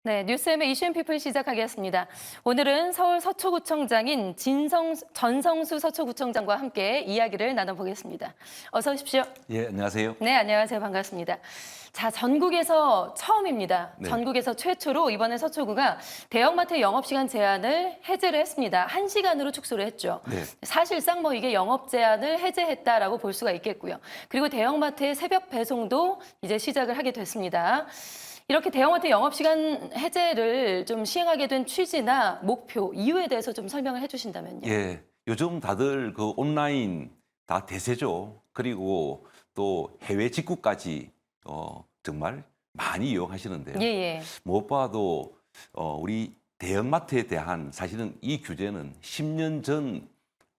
네, 뉴스엠의 이슈앤피플 시작하겠습니다. 오늘은 서울 서초구청장인 전성수 서초구청장과 함께 이야기를 나눠보겠습니다. 어서 오십시오. 예, 안녕하세요. 네, 안녕하세요. 반갑습니다. 자, 전국에서 처음입니다. 네. 전국에서 최초로 이번에 서초구가 대형마트 영업시간 제한을 해제를 했습니다. 1시간으로 축소를 했죠. 네. 사실상 뭐 이게 영업 제한을 해제했다라고 볼 수가 있겠고요. 그리고 대형마트의 새벽 배송도 이제 시작을 하게 됐습니다. 이렇게 대형마트 영업시간 해제를 좀 시행하게 된 취지나 목표, 이유에 대해서 좀 설명을 해주신다면요. 예, 요즘 다들 그 온라인 다 대세죠. 그리고 또 해외 직구까지 정말 많이 이용하시는데요. 예, 예. 무엇보다도 우리 대형마트에 대한 사실은 이 규제는 10년 전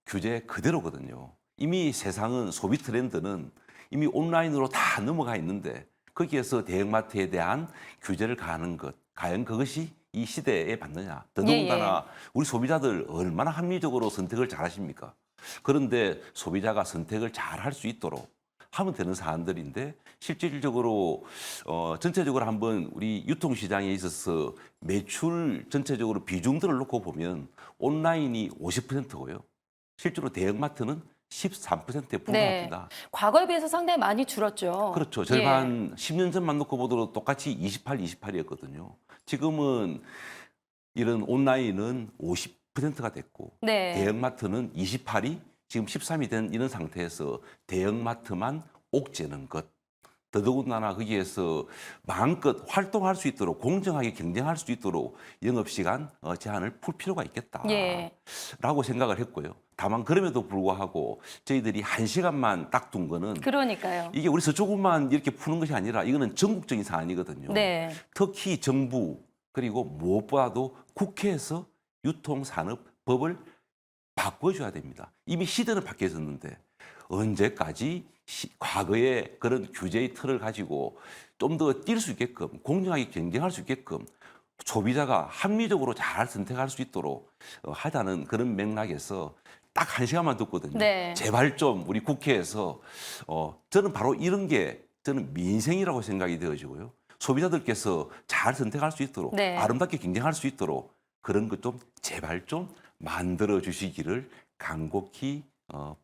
규제 그대로거든요. 이미 세상은 소비 트렌드는 이미 온라인으로 다 넘어가 있는데 거기에서 대형마트에 대한 규제를 가하는 것, 과연 그것이 이 시대에 맞느냐. 더더군다나 우리 소비자들 얼마나 합리적으로 선택을 잘 하십니까? 그런데 소비자가 선택을 잘 할 수 있도록 하면 되는 사안들인데 실질적으로 전체적으로 한번 우리 유통시장에 있어서 매출 전체적으로 비중들을 놓고 보면 온라인이 50%고요. 실제로 대형마트는 13%에 불과합니다. 과거에 비해서 상당히 많이 줄었죠. 그렇죠. 절반 10년 전만 놓고 보더라도 똑같이 28이었거든요. 지금은 이런 온라인은 50%가 됐고 네. 대형마트는 28이 지금 13이 된 이런 상태에서 대형마트만 옥죄는 것. 더더군다나 거기에서 마음껏 활동할 수 있도록 공정하게 경쟁할 수 있도록 영업시간 제한을 풀 필요가 있겠다라고 예. 생각을 했고요. 다만 그럼에도 불구하고 저희들이 1시간만 딱 둔 거는 그러니까요. 이게 우리 서초구만 이렇게 푸는 것이 아니라 이거는 전국적인 사안이거든요. 네. 특히 정부 그리고 무엇보다도 국회에서 유통산업법을 바꿔줘야 됩니다. 이미 시대는 바뀌었는데 언제까지 과거의 그런 규제의 틀을 가지고 좀 더 뛸 수 있게끔 공정하게 경쟁할 수 있게끔 소비자가 합리적으로 잘 선택할 수 있도록 하자는 그런 맥락에서 딱 1시간만 듣거든요. 네. 제발 좀 우리 국회에서 저는 바로 이런 게 저는 민생이라고 생각이 되어지고요. 소비자들께서 잘 선택할 수 있도록 네. 아름답게 경쟁할 수 있도록 그런 것 좀 제발 좀 만들어 주시기를 간곡히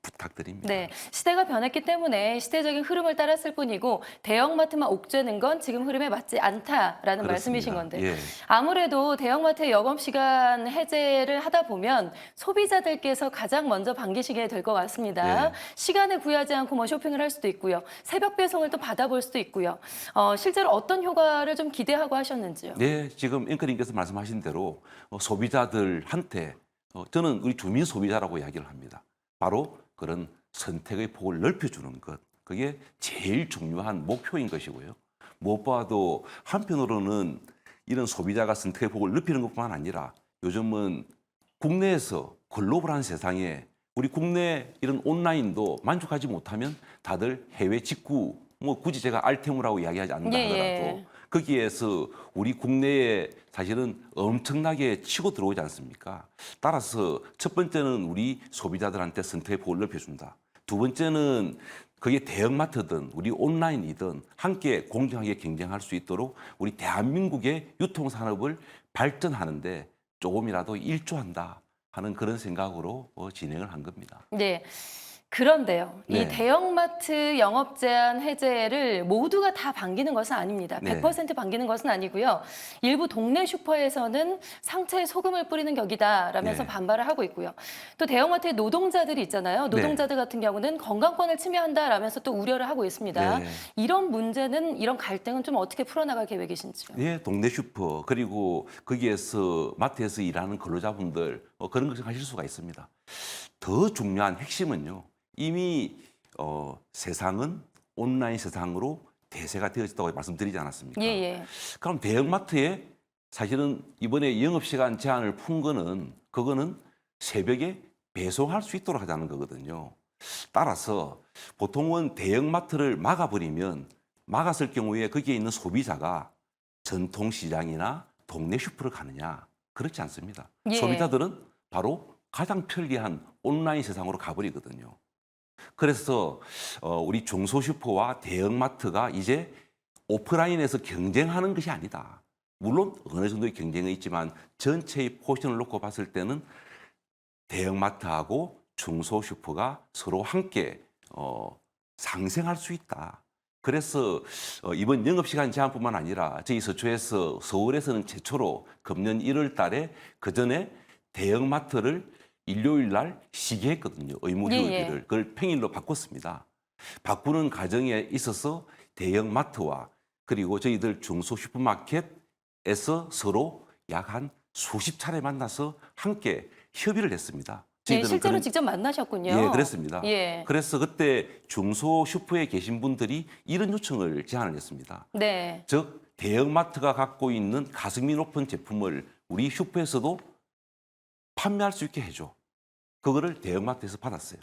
부탁드립니다. 네, 시대가 변했기 때문에 시대적인 흐름을 따랐을 뿐이고 대형마트만 옥죄는 건 지금 흐름에 맞지 않다라는 그렇습니다. 말씀이신 건데 예. 아무래도 대형마트의 영업시간 해제를 하다 보면 소비자들께서 가장 먼저 반기시게 될 것 같습니다. 예. 시간을 구하지 않고 뭐 쇼핑을 할 수도 있고요. 새벽 배송을 또 받아볼 수도 있고요. 실제로 어떤 효과를 좀 기대하고 하셨는지요? 네, 지금 앵커님께서 말씀하신 대로 소비자들한테 저는 우리 주민 소비자라고 이야기를 합니다. 바로 그런 선택의 폭을 넓혀주는 것. 그게 제일 중요한 목표인 것이고요. 무엇보다도 한편으로는 이런 소비자가 선택의 폭을 넓히는 것뿐만 아니라 요즘은 국내에서 글로벌한 세상에 우리 국내 이런 온라인도 만족하지 못하면 다들 해외 직구, 뭐 굳이 제가 알테무라고 이야기하지 않는다 예, 하더라도 예. 거기에서 우리 국내에 사실은 엄청나게 치고 들어오지 않습니까? 따라서 첫 번째는 우리 소비자들한테 선택의 폭을 넓혀준다. 두 번째는 그게 대형마트든 우리 온라인이든 함께 공정하게 경쟁할 수 있도록 우리 대한민국의 유통산업을 발전하는데 조금이라도 일조한다 하는 그런 생각으로 진행을 한 겁니다. 네. 그런데요, 이 네. 대형마트 영업 제한 해제를 모두가 다 반기는 것은 아닙니다. 네. 100% 반기는 것은 아니고요. 일부 동네 슈퍼에서는 상체에 소금을 뿌리는 격이다라면서 네. 반발을 하고 있고요. 또 대형마트의 노동자들이 있잖아요. 노동자들 같은 경우는 건강권을 침해한다라면서 또 우려를 하고 있습니다. 네. 이런 문제는, 이런 갈등은 좀 어떻게 풀어나갈 계획이신지요? 예, 동네 슈퍼 그리고 거기에서 마트에서 일하는 근로자분들 그런 것을 하실 수가 있습니다. 더 중요한 핵심은요. 이미 세상은 온라인 세상으로 대세가 되어졌다고 말씀드리지 않았습니까? 예, 예. 그럼 대형마트에 사실은 이번에 영업시간 제한을 푼 거는 그거는 새벽에 배송할 수 있도록 하자는 거거든요. 따라서 보통은 대형마트를 막아버리면 막았을 경우에 거기에 있는 소비자가 전통시장이나 동네 슈퍼를 가느냐? 그렇지 않습니다. 예. 소비자들은 바로 가장 편리한 온라인 세상으로 가버리거든요. 그래서 우리 중소슈퍼와 대형마트가 이제 오프라인에서 경쟁하는 것이 아니다. 물론 어느 정도의 경쟁은 있지만 전체의 포션을 놓고 봤을 때는 대형마트하고 중소슈퍼가 서로 함께 상생할 수 있다. 그래서 이번 영업시간 제한뿐만 아니라 저희 서초에서 서울에서는 최초로 금년 1월 달에 그전에 대형마트를 일요일 날 쉬게 했거든요. 의무 예, 휴일을. 예. 그걸 평일로 바꿨습니다. 바꾸는 과정에 있어서 대형마트와 그리고 저희들 중소슈퍼마켓에서 서로 약 한 수십 차례 만나서 함께 협의를 했습니다. 예, 저희들은 실제로 그런- 직접 만나셨군요. 예, 그랬습니다. 예. 그래서 그때 중소슈퍼에 계신 분들이 이런 요청을 제안을 했습니다. 네. 즉 대형마트가 갖고 있는 가성비 높은 제품을 우리 슈퍼에서도 판매할 수 있게 해줘. 그거를 대형마트에서 받았어요.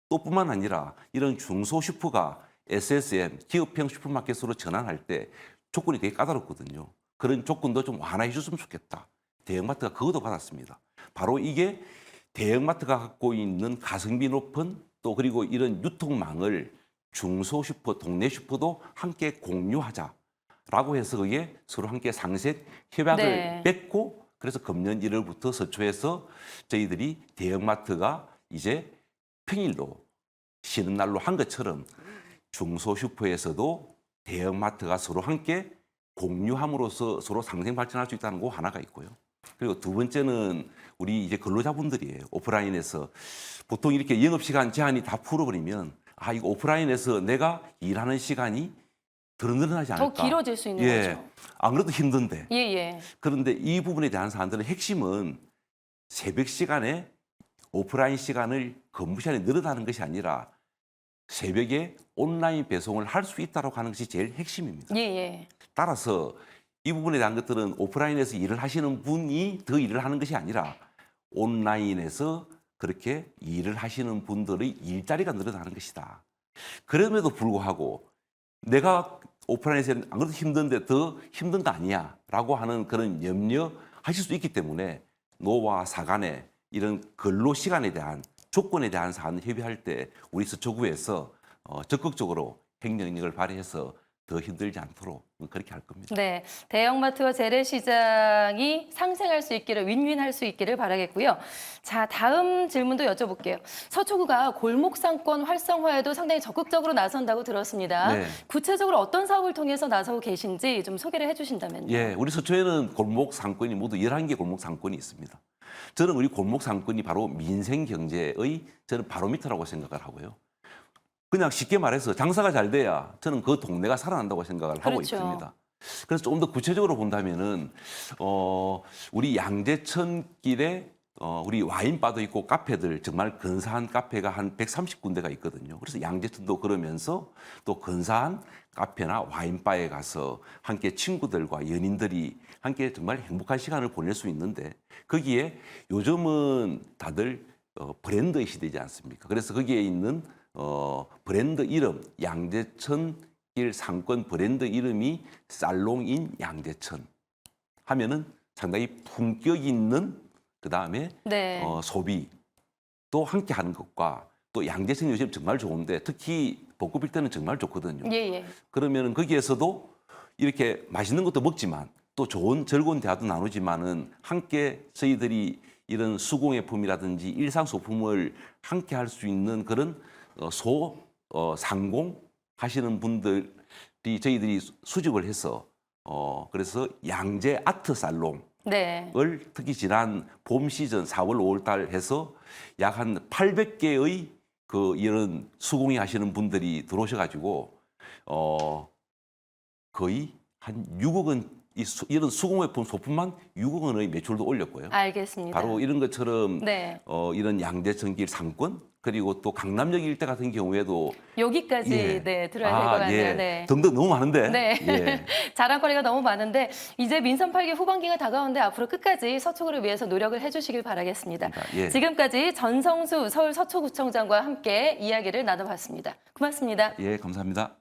또 뿐만 아니라 이런 중소슈퍼가 SSM, 기업형 슈퍼마켓으로 전환할 때 조건이 되게 까다롭거든요. 그런 조건도 좀 완화해 줬으면 좋겠다. 대형마트가 그것도 받았습니다. 바로 이게 대형마트가 갖고 있는 가성비 높은 또 그리고 이런 유통망을 중소슈퍼, 동네 슈퍼도 함께 공유하자라고 해서 그게 서로 함께 상생 협약을 네. 맺고 그래서 금년 1월부터 서초에서 저희들이 대형마트가 이제 평일로 쉬는 날로 한 것처럼 중소슈퍼에서도 대형마트가 서로 함께 공유함으로써 서로 상생 발전할 수 있다는 거 하나가 있고요. 그리고 두 번째는 우리 이제 근로자분들이에요. 오프라인에서 보통 이렇게 영업시간 제한이 다 풀어버리면 아 이거 오프라인에서 내가 일하는 시간이 더 늘어나지 더 않을까. 길어질 수 있는 예. 거죠. 안 그래도 힘든데. 예, 예. 그런데 이 부분에 대한 사람들의 핵심은 새벽 시간에 오프라인 시간을 근무 시간이 늘어나는 것이 아니라 새벽에 온라인 배송을 할 수 있다고 하는 것이 제일 핵심입니다. 예, 예. 따라서 이 부분에 대한 것들은 오프라인에서 일을 하시는 분이 더 일을 하는 것이 아니라 온라인에서 그렇게 일을 하시는 분들의 일자리가 늘어나는 것이다. 그럼에도 불구하고 내가 오프라인에서 안 그래도 힘든데 더 힘든 거 아니야 라고 하는 그런 염려하실 수 있기 때문에 노와 사간에 이런 근로 시간에 대한 조건에 대한 사안을 협의할 때 우리 서초구에서 적극적으로 행정력을 발휘해서 더 힘들지 않도록 그렇게 할 겁니다. 네, 대형마트와 재래시장이 상생할 수 있기를 윈윈할 수 있기를 바라겠고요. 자, 다음 질문도 여쭤볼게요. 서초구가 골목상권 활성화에도 상당히 적극적으로 나선다고 들었습니다. 네. 구체적으로 어떤 사업을 통해서 나서고 계신지 좀 소개를 해주신다면요. 예, 우리 서초에는 골목 상권이 모두 11개 골목 상권이 있습니다. 저는 우리 골목 상권이 바로 민생 경제의 저는 바로미터라고 생각을 하고요. 그냥 쉽게 말해서 장사가 잘 돼야 저는 그 동네가 살아난다고 생각을 하고 그렇죠. 있습니다. 그래서 조금 더 구체적으로 본다면은 우리 양재천길에 우리 와인바도 있고 카페들 정말 근사한 카페가 한 130군데가 있거든요. 그래서 양재천도 그러면서 또 근사한 카페나 와인바에 가서 함께 친구들과 연인들이 함께 정말 행복한 시간을 보낼 수 있는데 거기에 요즘은 다들 브랜드의 시대지 않습니까? 그래서 거기에 있는 브랜드 이름 양재천길 상권 브랜드 이름이 살롱인 양재천 하면은 상당히 품격 있는 그 다음에 네. 소비 또 함께 하는 것과 또 양재천 요즘 정말 좋은데 특히 벚꽃 필 때는 정말 좋거든요. 예, 예. 그러면은 거기에서도 이렇게 맛있는 것도 먹지만 또 좋은 즐거운 대화도 나누지만은 함께 저희들이 이런 수공예품이라든지 일상 소품을 함께 할 수 있는 그런 상공 하시는 분들이 저희들이 수집을 해서 그래서 양재 아트 살롱을 네. 특히 지난 봄 시즌 4월, 5월 달 해서 약 한 800개의 그 이런 수공예 하시는 분들이 들어오셔가지고 거의 한 6억 원 이런 수공예품 소품만 6억 원의 매출도 올렸고요. 알겠습니다. 바로 이런 것처럼 네. 이런 양재천길 상권 그리고 또 강남역 일대 같은 경우에도 여기까지 예. 네, 들어야 될 것 같네요. 예. 네. 등등 너무 많은데. 네. 예. 자랑거리가 너무 많은데 이제 민선 8기 후반기가 다가오는데 앞으로 끝까지 서초구를 위해서 노력을 해주시길 바라겠습니다. 예. 지금까지 전성수 서울 서초구청장과 함께 이야기를 나눠봤습니다. 고맙습니다. 예, 감사합니다.